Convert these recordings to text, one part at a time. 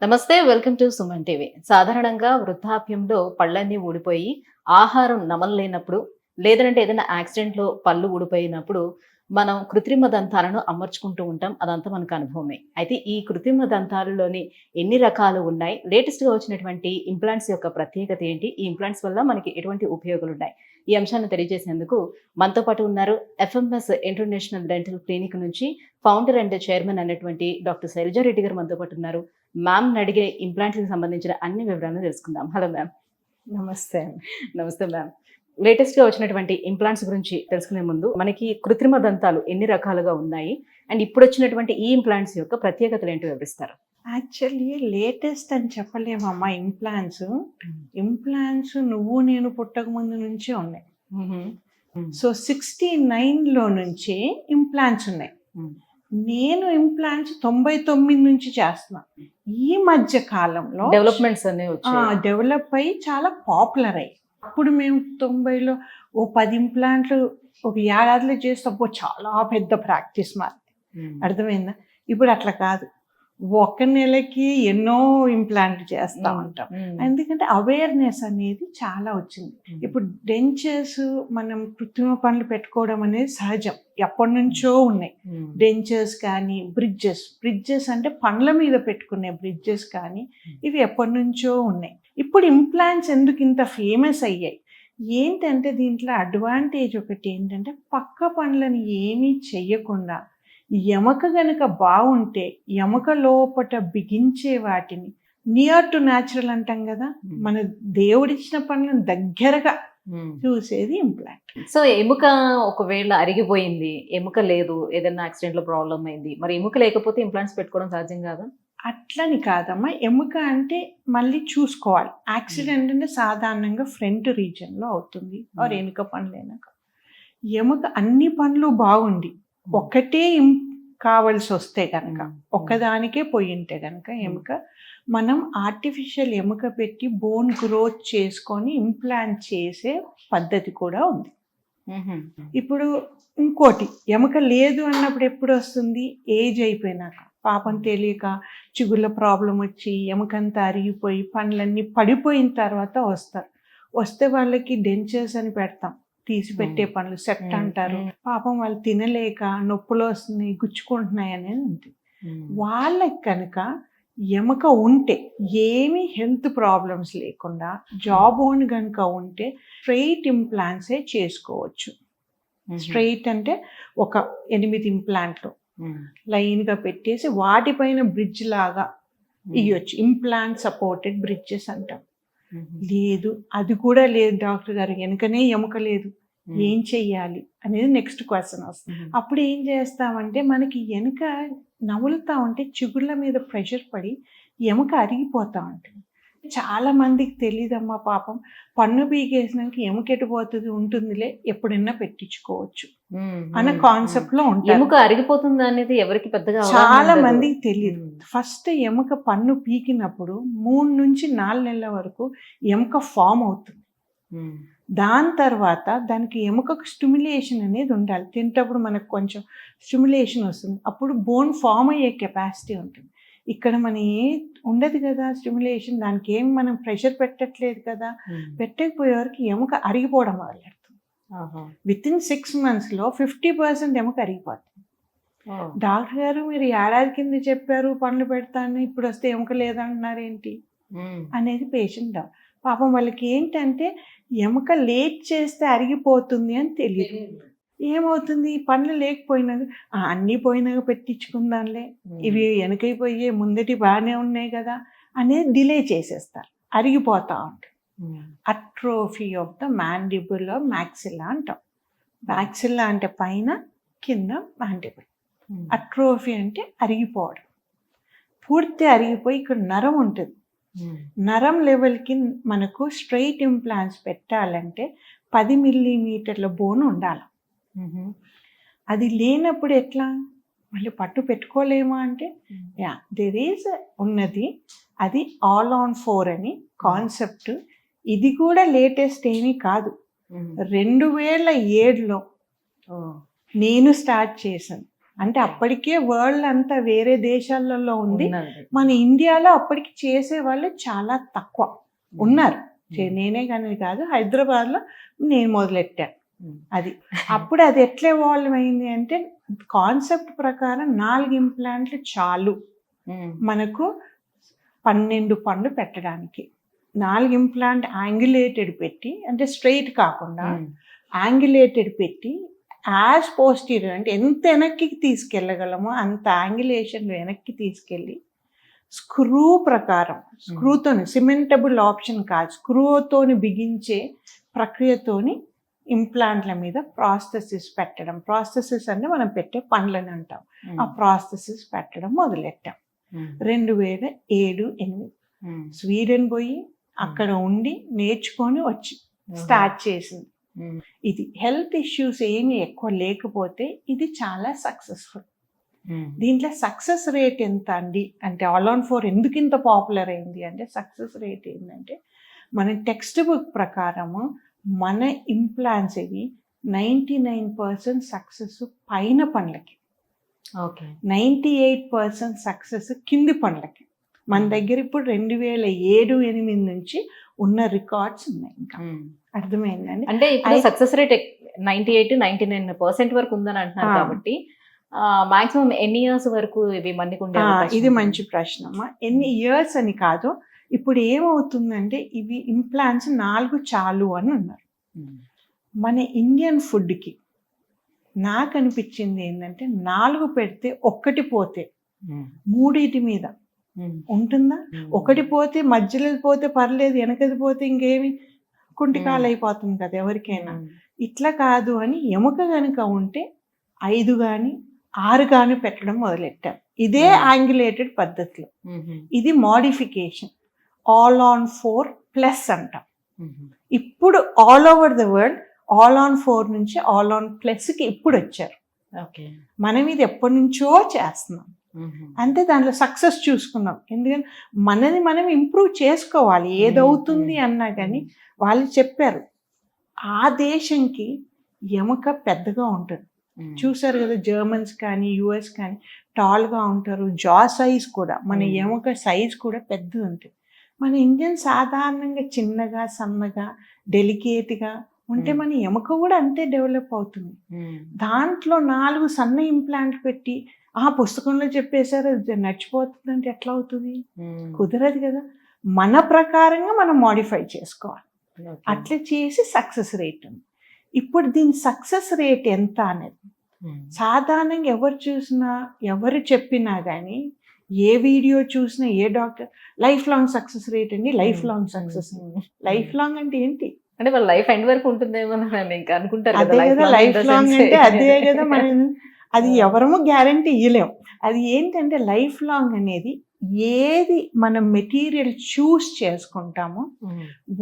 నమస్తే. Welcome to Suman TV. సాధారణంగా వృద్ధాప్యంలో పళ్ళన్నీ ఊడిపోయి, ఆహారం నమలలేనప్పుడు, లేదంటే ఏదైనా యాక్సిడెంట్‌లో పళ్ళు ఊడిపోయినప్పుడు, మనం కృత్రిమ దంతాలను అమర్చుకుంటూ ఉంటాం. అదంతా మనకు అనుభవమే. అయితే ఈ కృత్రిమ దంతాలలోని ఎన్ని రకాలు ఉన్నాయి? లేటెస్ట్‌గా వచ్చినటువంటి ఇంప్లాంట్స్ యొక్క ప్రత్యేకత ఏంటి? ఈ ఇంప్లాంట్స్ వల్ల మనకి ఎటువంటి ఉపయోగాలున్నాయి? ఈ అంశాన్ని తెలియజేసేందుకు మనతో పాటు ఉన్నారు. ఎఫ్ఎంఎస్ ఇంటర్నేషనల్ డెంటల్ క్లినిక్ నుంచి ఫౌండర్ అండ్ చైర్మన్ అయినటువంటి డాక్టర్ శైలజా రెడ్డి గారు మనతో పాటు ఉన్నారు. మ్యామ్‌ని అడిగే ఇంప్లాంట్స్‌కి సంబంధించిన అన్ని వివరాలను తెలుసుకుందాం. Hello ma'am. నమస్తే అండి. నమస్తే మ్యామ్. లేటెస్ట్‌గా వచ్చినటువంటి ఇంప్లాంట్స్ గురించి తెలుసుకునే ముందు, మనకి కృత్రిమ దంతాలు ఎన్ని రకాలుగా ఉన్నాయి? అండ్ ఇప్పుడొచ్చినటువంటి ఈ ఇంప్లాంట్స్ యొక్క ప్రత్యేకతలేంటో వివరిస్తారా? యాక్చువల్లీ లేటెస్ట్ అని చెప్పలేమమ్మా ఇంప్లాంట్స్. ఇంప్లాంట్స్ నువ్వు నేను పుట్టక ముందు నుంచే ఉన్నాయి. హుహు. హ్మ్. సో 69లో నుంచే ఇంప్లాంట్స్ ఉన్నాయి. హ్మ్. నేను ఇంప్లాంట్స్ 99 నుంచి చేస్తున్నా. ఈ మధ్య కాలంలో డెవలప్‌మెంట్స్ అనేవి వచ్చాయి. డెవలప్ అయ్యి చాలా పాపులర్ అయ్యాయి. అప్పుడు మేము 90లో ఓ 10 ఇంప్లాంట్లు ఒక ఏడాదిలో చేస్తే అబ్బో చాలా పెద్ద ప్రాక్టీస్ మాది. హ్మ్. అర్థమైందా? ఇప్పుడు అట్లా కాదు. ఒక నెలకి ఎన్నో ఇంప్లాంట్ చేస్తా ఉంటాం. హ్మ్. ఎందుకంటే అవేర్‌నెస్ అనేది చాలా వచ్చింది. హ్మ్. ఇప్పుడు డెంచర్స్ మనం కృత్రిమ పనులు పెట్టుకోవడం అనేది సహజం. ఎప్పటినుంచో ఉన్నాయి. హ్మ్. డెంచర్స్ కానీ, బ్రిడ్జెస్ అంటే పండ్ల మీద పెట్టుకునే బ్రిడ్జెస్ కానీ ఇవి ఎప్పటినుంచో ఉన్నాయి. ఇప్పుడు ఇంప్లాంట్స్ ఎందుకు ఇంత ఫేమస్ అయ్యాయి? ఏంటంటే దీంట్లో అడ్వాంటేజ్ ఒకటి ఏంటంటే పక్క పనులను ఏమీ చెయ్యకుండా ఎముక గనక బాగుంటే ఎముక లోపట బిగించే వాటిని నియర్ టు న్యాచురల్ అంటాం కదా, మన దేవుడిచ్చిన పనులను దగ్గరగా హ్మ్. చూసేది ఇంప్లాంట్. సో, ఎముక ఒకవేళ అరిగిపోయింది, ఎముక లేదు, ఏదైనా యాక్సిడెంట్‌లో ప్రాబ్లమ్ అయింది. మరి ఎముక లేకపోతే ఇంప్లాంట్స్ పెట్టుకోవడం సాధ్యం కాదా? అట్లని కాదమ్మా, ఎముక అంటే మళ్ళీ చూసుకోవాలి. యాక్సిడెంట్ అంటే సాధారణంగా ఫ్రంట్ రీజియన్లో అవుతుంది ఆర్ వెనుక పనులైనాక. ఎముక అన్ని పనులు బాగుండి ఒక్కటే కావాల్సి వస్తే కనుక, ఒక్కదానికే పోయి ఉంటే కనుక ఎముక, మనం ఆర్టిఫిషియల్ ఎముక పెట్టి బోన్ గ్రోత్ చేసుకొని ఇంప్లాంట్ చేసే పద్ధతి కూడా ఉంది. ఇప్పుడు ఇంకోటి, ఎముక లేదు అన్నప్పుడు ఎప్పుడు వస్తుంది? ఏజ్ అయిపోయినాక, పాపం తెలియక చిగుళ్ళ ప్రాబ్లం వచ్చి ఎముకంతా అరిగిపోయి పండ్లన్నీ పడిపోయిన తర్వాత వస్తారు. వస్తే వాళ్ళకి డెంచర్స్ అని పెడతాం, తీసి పెట్టే పనులు సెట్ అంటారు. పాపం వాళ్ళు తినలేక నొప్పులు వస్తున్నాయి, గుచ్చుకుంటున్నాయి అనేది ఉంది. వాళ్ళకి కనుక ఎముక ఉంటే, ఏమీ హెల్త్ ప్రాబ్లమ్స్ లేకుండా జాబ్ ఓన్ కనుక ఉంటే స్ట్రెయిట్ ఇంప్లాంట్సే చేసుకోవచ్చు. స్ట్రెయిట్ అంటే ఒక 8 ఇంప్లాంట్లు లైన్గా పెట్టేసి వాటిపైన బ్రిడ్జ్ లాగా ఇవ్వచ్చు. ఇంప్లాంట్ సపోర్టెడ్ బ్రిడ్జెస్ అంటాం. లేదు, అది కూడా లేదు డాక్టర్ గారు, వెనుకనే ఎముక లేదు, ఏం చెయ్యాలి అనేది నెక్స్ట్ క్వశ్చన్ వస్తుంది. అప్పుడు ఏం చేస్తామంటే, మనకి వెనుక నములుతా ఉంటే చిగుళ్ళ మీద ప్రెషర్ పడి ఎముక అరిగిపోతా ఉంటుంది. చాలా మందికి తెలియదమ్మా, పాపం పన్ను పీకేసినాక ఎముక ఎటుపోతుంది, ఉంటుందిలే ఎప్పుడైనా పెట్టించుకోవచ్చు అన్న కాన్సెప్ట్ లో ఉంటారు. ఎముక అరిగిపోతుంది అనేది ఎవరికి పెద్దగా చాలా మందికి తెలియదు. ఫస్ట్ ఎముక పన్ను పీకినప్పుడు 3 నుంచి 4 నెలల వరకు ఎముక ఫామ్ అవుతుంది. దాని తర్వాత దానికి ఎముకకు స్టిమ్యులేషన్ అనేది ఉండాలి. తింటప్పుడు మనకు కొంచెం స్టిమ్యులేషన్ వస్తుంది, అప్పుడు బోన్ ఫామ్ అయ్యే కెపాసిటీ ఉంటుంది. ఇక్కడ మన ఉండదు కదా స్టిమ్యులేషన్, దానికి ఏం మనం ప్రెషర్ పెట్టట్లేదు కదా. పెట్టకపోయే వరకు ఎముక అరిగిపోవడం మొదలెడుతుంది. వితిన్ 6 monthsలో 50% ఎముక అరిగిపోతుంది. డాక్టర్ గారు మీరు ఏడాది కింద చెప్పారు పనులు పెడతాను, ఇప్పుడు వస్తే ఎముక లేదంటున్నారు ఏంటి అనేది పేషెంట్. పాపం వాళ్ళకి ఏంటంటే ఎముక లేట్ చేస్తే అరిగిపోతుంది అని తెలియదు. ఏమవుతుంది, పనులు లేకపోయినాక అన్నీ పోయినాక పెట్టించుకుందాంలే, ఇవి వెనకైపోయి ముందటి బాగానే ఉన్నాయి కదా అనేది డిలే చేసేస్తారు, అరిగిపోతా ఉంటాయి. Atrophy of the mandible maxilla అంటాం. మ్యాక్సిల్లా అంటే పైన, కింద మ్యాండిబుల్. అట్రోఫీ అంటే అరిగిపోవడం, పూర్తి అరిగిపోయి ఇక్కడ నరం ఉంటుంది. నరం లెవెల్కి మనకు స్ట్రైట్ ఇంప్లాంట్స్ పెట్టాలంటే 10 millimeter బోన్ ఉండాలి. అది లేనప్పుడు ఎట్లా, మళ్ళీ పట్టు పెట్టుకోలేమా అంటే దేర్ ఈజ్ ఉన్నది, అది ఆల్ ఆన్ 4 అని కాన్సెప్ట్. ఇది కూడా లేటెస్ట్ ఏమీ కాదు. 2007లో నేను స్టార్ట్ చేశాను. అంటే అప్పటికే వరల్డ్ అంతా వేరే దేశాలలో ఉంది. ఉన్నది. మన ఇండియాలో అప్పటికి చేసే వాళ్ళు చాలా తక్కువ ఉన్నారు. నేనే కానీ కాదు, హైదరాబాద్లో నేను మొదలెట్టాను. అది అప్పుడు అది ఎట్లా ఎవాల్వ్ అయింది అంటే కాన్సెప్ట్ ప్రకారం 4 ఇంప్లాంట్లు చాలు మనకు 12 పళ్ళు పెట్టడానికి. 4 ఇంప్లాంట్ యాంగులేటెడ్ పెట్టి, అంటే స్ట్రైట్ కాకుండా యాంగులేటెడ్ పెట్టి యాజ్ పోస్టీరియర్ అంటే ఎంత వెనక్కి తీసుకెళ్ళగలమో అంత యాంగులేషన్ వెనక్కి తీసుకెళ్ళి స్క్రూ ప్రకారం, స్క్రూతోని, సిమెంటబుల్ ఆప్షన్ కాదు, స్క్రూతోని బిగించే ప్రక్రియతోని ఇంప్లాంట్ల మీద ప్రాస్థెసిస్ పెట్టడం. ప్రాస్థెసిస్ అంటే మనం పెట్టే పండ్లని అంటాం. ఆ ప్రాస్థెసిస్ పెట్టడం మొదలెట్టాం 2007-8. స్వీడన్ పోయి అక్కడ ఉండి నేర్చుకొని వచ్చి స్టార్ట్ చేసింది. ఇది హెల్త్ ఇష్యూస్ ఏమి ఎక్కువ లేకపోతే ఇది చాలా సక్సెస్ఫుల్. దీంట్లో సక్సెస్ రేట్ ఎంత అండి అంటే All-on-4 ఎందుకు ఇంత పాపులర్ అయింది అంటే సక్సెస్ రేట్ ఏంటంటే మన టెక్స్ట్ బుక్ ప్రకారము మన ఇంప్లాంట్స్ ఇవి 99% సక్సెస్ పైన పండ్లకి, 98% సక్సెస్ కింది పండ్లకి. మన దగ్గర ఇప్పుడు 2007-8 నుంచి ఉన్న రికార్డ్స్ ఉన్నాయి. ఇంకా అర్థమైందండి. అంటే ఇప్పుడు సక్సెస్ రేట్ 98-99% వరకు ఉందని అంటున్నారు కాబట్టి మాక్సిమం ఎన్ని ఇయర్స్ వరకు ఇవి మన్నికుండే? ఇది మంచి ప్రశ్న అమ్మా. ఎన్ని ఇయర్స్ అని కాదు, ఇప్పుడు ఏమవుతుందంటే ఇవి ఇంప్లాంట్స్ 4 చాలు అని అన్నారు. మన ఇండియన్ ఫుడ్కి నాకు అనిపించింది ఏంటంటే 4 పెడితే 1 పోతే 3 మీద ఉంటుందా? 1 పోతే మధ్యలో పోతే పర్లేదు, వెనకది పోతే ఇంకేమి కుంటికాలు అయిపోతుంది కదా ఎవరికైనా. ఇట్లా కాదు అని ఎముక కనుక ఉంటే 5 కానీ 6 కానీ పెట్టడం మొదలెట్టారు. ఇదే యాంగులేటెడ్ పద్ధతిలో. ఇది మోడిఫికేషన్ All-on-4 ప్లస్ అంటాం. ఇప్పుడు all over the world All-on-4 నుంచి All-on+కి ఇప్పుడు వచ్చారు. మనం ఇది ఎప్పటి నుంచో చేస్తున్నాం. అంతే, దాంట్లో సక్సెస్ చూసుకున్నాం. ఎందుకంటే మనది మనం ఇంప్రూవ్ చేసుకోవాలి ఏదవుతుంది అన్నా కానీ. వాళ్ళు చెప్పారు ఆ దేశంకి ఎముక పెద్దగా ఉంటుంది. చూసారు కదా, జర్మన్స్ కానీ యుఎస్ కానీ టాల్గా ఉంటారు. జా సైజ్ కూడా, మన ఎముక సైజ్ కూడా పెద్దది ఉంటుంది. మన ఇండియన్ సాధారణంగా చిన్నగా సన్నగా డెలికేట్గా ఉంటే మన ఎముక కూడా అంతే డెవలప్ అవుతుంది. దాంట్లో 4 సన్న ఇంప్లాంట్ పెట్టి ఆ పుస్తకంలో చెప్పేశారు నడిచిపోతుంది అంటే ఎట్లా అవుతుంది? కుదరదు కదా. మన ప్రకారంగా మనం మోడిఫై చేసుకోవాలి. అట్లా చేసి సక్సెస్ రేట్ ఉంది. ఇప్పుడు దీని సక్సెస్ రేట్ ఎంత అనేది సాధారణంగా ఎవరు చూసినా ఎవరు చెప్పినా కానీ, ఏ వీడియో చూసినా ఏ doctor life long success rate అండి, life long success. Life long అంటే ఏంటి? అంటే వాళ్ళ లైఫ్ ఎండ్ వరకు ఉంటుందేమో ఇంకా అనుకుంటారు. అదే కదా లైఫ్ లాంగ్ అంటే, అదే కదా మనం అది ఎవరము గ్యారంటీ ఇవ్వలేము. అది ఏంటంటే లైఫ్ లాంగ్ అనేది ఏది మనం మెటీరియల్ చూస్ చేసుకుంటామో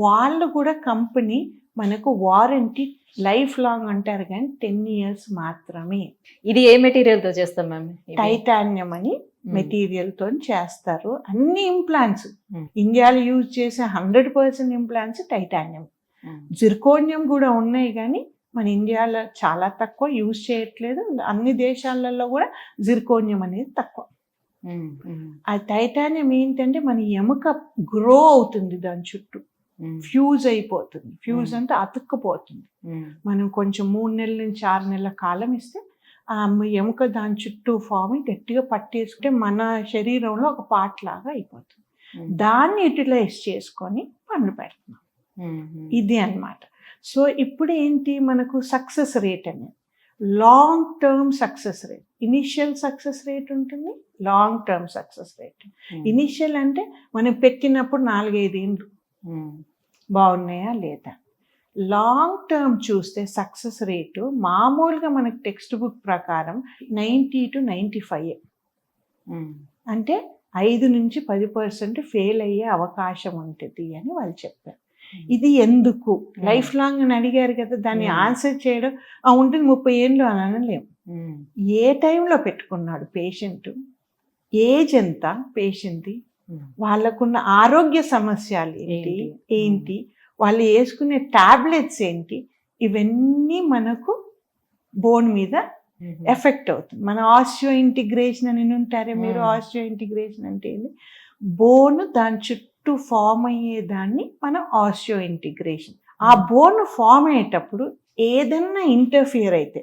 వాళ్ళు కూడా కంపెనీ మనకు వారంటీ లైఫ్ లాంగ్ అంటారు కానీ 10 years మాత్రమే. ఇది ఏ మెటీరియల్ తో చేస్తాం మ్యామ్? టైటానియం అని మెటీరియల్ తో చేస్తారు అన్ని ఇంప్లాంట్స్. ఇండియాలో యూజ్ చేసే 100% ఇంప్లాంట్స్ టైటానియం. జిర్కోనియం కూడా ఉన్నాయి కానీ మన ఇండియాలో చాలా తక్కువ యూజ్ చేయట్లేదు. అన్ని దేశాలలో కూడా జిర్కోనియం అనేది తక్కువ. ఆ టైటానియం ఏంటంటే మన ఎముక గ్రో అవుతుంది, దాని చుట్టూ ఫ్యూజ్ అయిపోతుంది. ఫ్యూజ్ అంటే అతుక్కుపోతుంది. మనం కొంచెం 3 నెలల నుంచి 6 నెలల కాలం ఇస్తే ఆ ఎముక దాని చుట్టూ ఫామ్ గట్టిగా పట్టేసుకుంటే మన శరీరంలో ఒక పార్ట్ లాగా అయిపోతుంది. దాన్ని యూటిలైజ్ చేసుకొని పనులు పెడుతున్నాం. ఇది అన్నమాట. సో ఇప్పుడు ఏంటి మనకు సక్సెస్ రేట్ అనేది long term success rate. Initial success rate ఉంటుంది, long term success rate. Initial అంటే మనం పెట్టినప్పుడు 4-5 ఏళ్ళు బాగున్నాయా లేదా. లాంగ్ టర్మ్ చూస్తే సక్సెస్ రేటు మామూలుగా మనకి టెక్స్ట్ బుక్ ప్రకారం 90-95. అంటే 5-10% ఫెయిల్ అయ్యే అవకాశం ఉంటుంది అని వాళ్ళు చెప్పారు. ఇది ఎందుకు లైఫ్ లాంగ్ అని అడిగారు కదా, దాన్ని ఆన్సర్ చేయడం ఉంటుంది 30 ఏళ్ళు అని అనలేము. ఏ టైంలో పెట్టుకున్నాడు పేషెంట్, ఏజ్ ఎంత పేషెంట్, వాళ్ళకున్న ఆరోగ్య సమస్యలు ఏంటి, వాళ్ళు వేసుకునే టాబ్లెట్స్ ఏంటి, ఇవన్నీ మనకు బోన్ మీద ఎఫెక్ట్ అవుతుంది. మన ఆస్టియో ఇంటిగ్రేషన్ అని ఉంటారే మీరు. ఆస్టియో ఇంటిగ్రేషన్ అంటే ఏంటి? బోన్ దాని చుట్టూ ఫామ్ అయ్యేదాన్ని మనం ఆస్టియో ఇంటిగ్రేషన్. ఆ బోన్ ఫామ్ అయ్యేటప్పుడు ఏదన్నా ఇంటర్ఫియర్ అయితే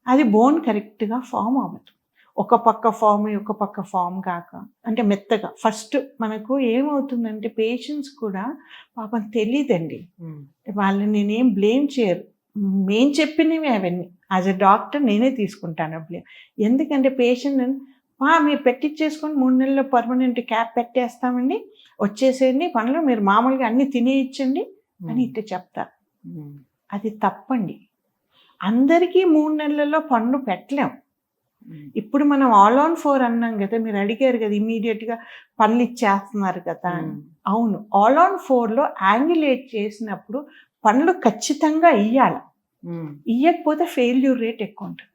అది బోన్ కరెక్ట్గా ఫామ్ అవ్వదు. ఒక పక్క ఫామ్ అయ్యి ఒక పక్క ఫామ్ కాక, అంటే మెత్తగా. ఫస్ట్ మనకు ఏమవుతుందంటే పేషెంట్స్ కూడా పాపం తెలియదండి, వాళ్ళని నేనేం బ్లేమ్ చేయరు, మేం చెప్పినవి అవన్నీ. యాజ్ ఎ డాక్టర్ నేనే తీసుకుంటాను బ్లేమ్. ఎందుకంటే పేషెంట్ మీరు పెట్టించేసుకొని 3 నెలల్లో పర్మనెంట్ క్యాప్ పెట్టేస్తామండి, వచ్చేసేయండి పనులు, మీరు మామూలుగా అన్ని తినేయచ్చండి అని ఇట్లా చెప్తారు. అది తప్పండి. అందరికీ 3 నెలల్లో పన్ను పెట్టలేం. ఇప్పుడు మనం ఆల్ ఆన్ 4 అన్నాం కదా, మీరు అడిగారు కదా ఇమీడియట్గా పనులు ఇచ్చేస్తున్నారు కదా అని. అవును, ఆల్ ఆన్ 4లో యాంగులేట్ చేసినప్పుడు పనులు ఖచ్చితంగా ఇయ్యాలి. ఇయ్యకపోతే ఫెయిల్యూర్ రేట్ ఎక్కువ ఉంటుంది.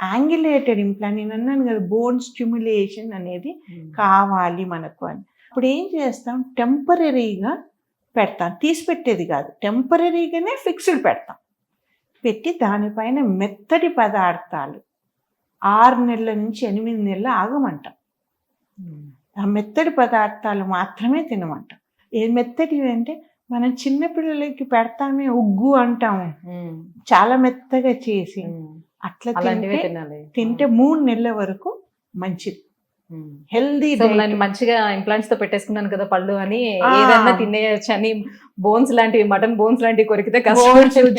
యాంగులేటెడ్ ఇంప్లాంట్, నేను అన్నాను కదా బోన్ స్టిమ్యులేషన్ అనేది కావాలి మనకు అని. ఇప్పుడు ఏం చేస్తాం, టెంపరీగా పెడతాం, తీసి పెట్టేది కాదు, టెంపరీగానే ఫిక్స్డ్ పెడతాం. పెట్టి దానిపైన మెత్తటి పదార్థాలు 6 నెలల నుంచి 8 నెలలు ఆగమంటాం. ఆ మెత్తటి పదార్థాలు మాత్రమే తినమంటాం. ఏ మెత్తటివి అంటే మనం చిన్నపిల్లలకి పెడతామే ఉగ్గు అంటాము, చాలా మెత్తగా చేసి అట్లా తింటే 3 నెలల వరకు మంచిది, హెల్దీ. మంచిగా ఇంప్లాంట్స్ తో పెట్టేసుకున్నాను కదా పళ్ళు అని ఏదన్నా తినేయచ్చు అని, బోన్స్ లాంటివి, మటన్ బోన్స్ లాంటివి కొరికితే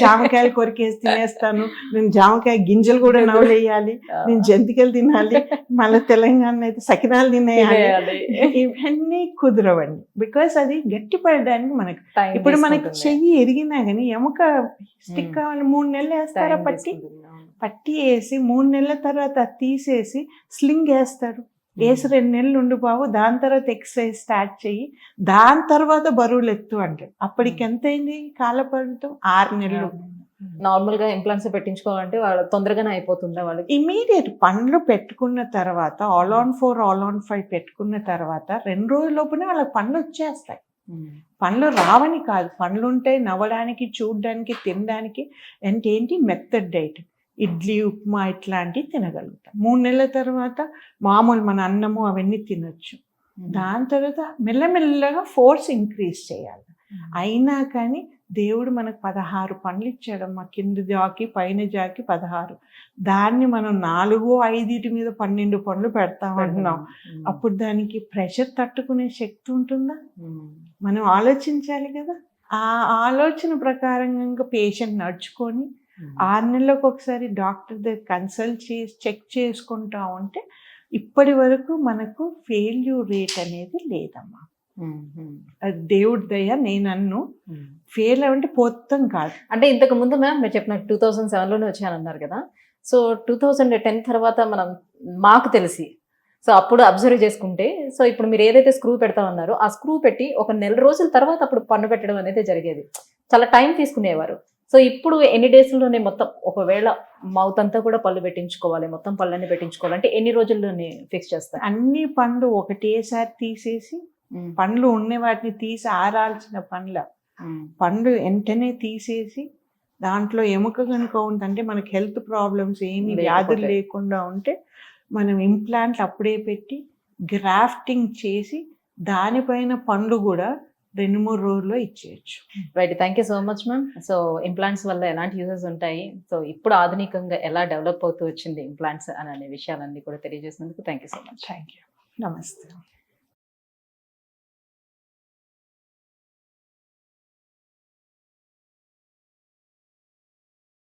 జామకాయలు కొరికేసి తినేస్తాను, నేను జామకాయ గింజలు కూడా నవ్వులేయాలి, నేను జంతికలు తినాలి, మళ్ళీ తెలంగాణ అయితే సకినాలు తినేయాలి, ఇవన్నీ కుదరవండి. బికాస్ అది గట్టి పడడానికి మనకు, ఇప్పుడు మనకి చెయ్యి ఎరిగినా కానీ ఎముక స్టిక్ కావాలి, 3 నెలలు వేస్తారా పట్టి వేసి 3 నెలల తర్వాత తీసేసి స్లింగ్ వేస్తారు. వేసి 2 నెలలు ఉండి బాబు, దాని తర్వాత ఎక్సర్సైజ్ స్టార్ట్ చెయ్యి, దాని తర్వాత బరువులు ఎత్తు అంటారు. అప్పటికి ఎంత అయింది కాలపరిమితం? 6 నెలలు. నార్మల్ గా ఇంప్లాంట్స్ పెట్టించుకోవాలంటే వాళ్ళు తొందరగానే అయిపోతుందా వాళ్ళకి? ఇమీడియట్ పండ్లు పెట్టుకున్న తర్వాత ఆల్ ఆన్ 4 ఆల్ ఆన్ 5 పెట్టుకున్న తర్వాత 2 రోజుల లోపునే వాళ్ళకి పండ్లు వచ్చేస్తాయి. పండ్లు రావని కాదు, పండ్లు ఉంటాయి, నవ్వడానికి, చూడడానికి, తినడానికి. అంటే ఏంటి, మెథడ్ డైట్, ఇడ్లీ, ఉప్మా ఇట్లాంటివి తినగలుగుతాం. 3 నెలల తర్వాత మామూలు మన అన్నము అవన్నీ తినొచ్చు. దాని తర్వాత మెల్లమెల్లగా ఫోర్స్ ఇంక్రీజ్ చేయాలి. అయినా కానీ దేవుడు మనకు 16 పండ్లు ఇచ్చాడమ్మా, కింద జాకి పైన జాకి 16. దాన్ని మనం 4-5 మీద 12 పండ్లు పెడతామంటున్నాం. అప్పుడు దానికి ప్రెషర్ తట్టుకునే శక్తి ఉంటుందా? మనం ఆలోచించాలి కదా. ఆ ఆలోచన ప్రకారంగా పేషెంట్ నడుచుకొని 6 నెలలకు ఒకసారి డాక్టర్ దగ్గర కన్సల్ట్ చేసి చెక్ చేసుకుంటా ఉంటే ఇప్పటి వరకు మనకు ఫెయిల్యూర్ రేట్ అనేది లేదమ్మా. అది దేవుడి దయ. నేను ఫెయిల్ అంటే పోతాం కాదు. అంటే ఇంతకు ముందు మ్యామ్ మీరు చెప్పిన 2007లోనే వచ్చానన్నారు కదా, సో 2010 తర్వాత మాకు తెలిసి, సో అప్పుడు అబ్జర్వ్ చేసుకుంటే, సో ఇప్పుడు మీరు ఏదైతే స్క్రూ పెడతామన్నారో ఆ స్క్రూ పెట్టి 1 నెల రోజుల తర్వాత అప్పుడు పన్ను పెట్టడం అనేది జరిగేది. చాలా టైం తీసుకునేవారు. సో ఇప్పుడు ఎన్ని డేస్లోనే మొత్తం, ఒకవేళ మౌత్ అంతా కూడా పళ్ళు పెట్టించుకోవాలి, మొత్తం పళ్ళని పెట్టించుకోవాలంటే ఎన్ని రోజుల్లోనే ఫిక్స్ చేస్తారు? అన్ని పండ్లు ఒకటేసారి తీసేసి, పండ్లు ఉన్న వాటిని తీసి ఆరాల్సిన పండ్లు వెంటనే తీసేసి, దాంట్లో ఎముక కనుక ఉందంటే మనకి హెల్త్ ప్రాబ్లమ్స్ ఏమి వ్యాధులు లేకుండా ఉంటే మనం ఇంప్లాంట్లు అప్పుడే పెట్టి గ్రాఫ్టింగ్ చేసి దానిపైన పండ్లు కూడా 2-3 రోజుల్లో ఇచ్చేయచ్చు. Right, thank you so much ma'am. So implants వల్ల ఎలాంటి యూజెస్ ఉంటాయి, సో ఇప్పుడు ఆధునికంగా ఎలా డెవలప్ అవుతూ వచ్చింది ఇంప్లాంట్స్ అనే విషయాలన్నీ కూడా తెలియజేసినందుకు thank you so much. Thank you. నమస్తే.